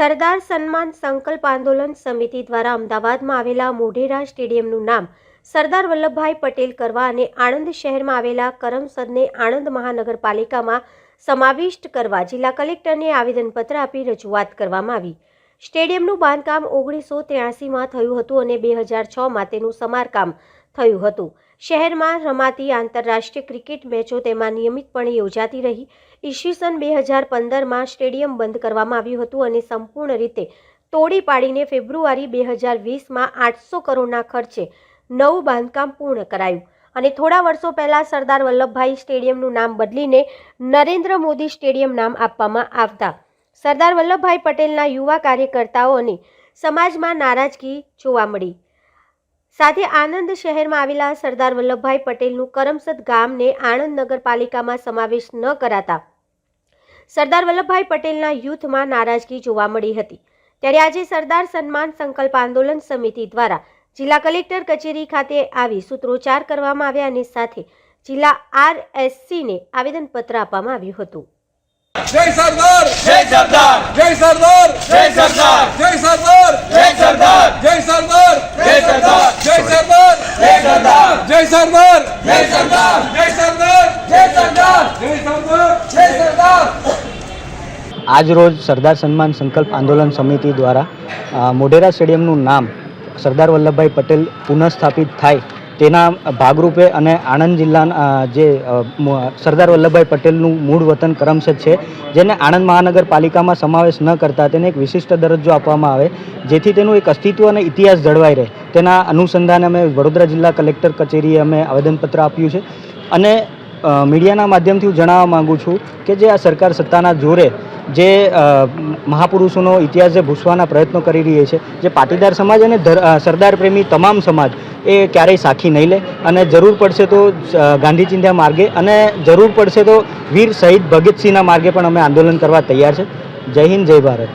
સરદાર સન્માન સંકલ્પ આંદોલન સમિતિ દ્વારા અમદાવાદમાં આવેલા મોઢેરા સ્ટેડિયમનું નામ સરદાર વલ્લભભાઈ પટેલ કરવા અને આણંદ શહેરમાં આવેલા કરમસદને આણંદ મહાનગરપાલિકામાં સમાવિષ્ટ કરવા જિલ્લા કલેક્ટરને આવેદનપત્ર આપી રજૂઆત કરવામાં આવી। સ્ટેડિયમનું બાંધકામ 1983માં થયું હતું અને 2006માં તેનું સમારકામ થયું હતું। શહેરમાં રમાતી આંતરરાષ્ટ્રીય ક્રિકેટ મેચો તેમાં નિયમિતપણે યોજાતી રહી। ઈસવીસન 2015માં સ્ટેડિયમ બંધ કરવામાં આવ્યું હતું અને સંપૂર્ણ રીતે તોડી પાડીને ફેબ્રુઆરી 2020માં 800 કરોડના ખર્ચે નવું બાંધકામ પૂર્ણ કરાયું અને થોડા વર્ષો પહેલા સરદાર વલ્લભભાઈ સ્ટેડિયમનું નામ બદલીને નરેન્દ્ર મોદી સ્ટેડિયમ નામ આપવામાં આવતા સરદાર વલ્લભભાઈ પટેલના યુવા કાર્યકર્તાઓ અને સમાજમાં નારાજગી જોવા મળી। સાથે આણંદ શહેરમાં આવેલા સરદાર વલ્લભભાઈ પટેલનું કરમસદ ગામને આણંદ નગરપાલિકામાં સમાવેશ ન કરાતા સરદાર વલ્લભભાઈ પટેલના યુથમાં નારાજગી જોવા મળી હતી। ત્યારે આજે સરદાર સન્માન સંકલ્પ આંદોલન સમિતિ દ્વારા જિલ્લા કલેક્ટર કચેરી ખાતે આવી સૂત્રોચ્ચાર કરવામાં આવ્યા અને સાથે જિલ્લા RSCને આવેદનપત્ર આપવામાં આવ્યું હતું। जय सरदार जय सरदार जय सरदार जय सरदार जय सरदार जय सरदार जय सरदार जय सरदार जय सरदार जय सरदार जय सरदार जय सरदार जय सरदार जय सरदार जय सरदार जय सरदार। आज रोज सरदार सम्मान संकल्प आंदोलन समिति द्वारा मोढेरा स्टेडियमનું નામ સરદાર વલ્લભભાઈ પટેલ પુનઃસ્થાપિત થાય તેના ભાગરૂપે અને આણંદ જિલ્લાના જે સરદાર વલ્લભભાઈ પટેલનું મૂળ વતન કરમસદ છે જેને આણંદ મહાનગરપાલિકામાં સમાવેશ ન કરતા તેને એક વિશિષ્ટ દરજ્જો આપવામાં આવે જેથી તેનું એક અસ્તિત્વ અને ઇતિહાસ જળવાઈ રહે તેના અનુસંધાને અમે વડોદરા જિલ્લા કલેક્ટર કચેરીએ અમે આવેદનપત્ર આપ્યું છે અને મીડિયાના માધ્યમથી હું જણાવવા માગું છું કે જે આ સરકાર સત્તાના જોરે જે મહાપુરુષોનો ઇતિહાસ જે ભૂસવાના પ્રયત્નો કરી રહી છે જે પાટીદાર સમાજ અને સરદાર પ્રેમી તમામ સમાજ એ ક્યારેય સાખી નહીં લે અને જરૂર પડશે તો ગાંધી ચિંધ્યા માર્ગે અને જરૂર પડશે તો વીર શહીદ ભગતસિંહના માર્ગે પણ અમે આંદોલન કરવા તૈયાર છે। જય હિન્દ, જય ભારત।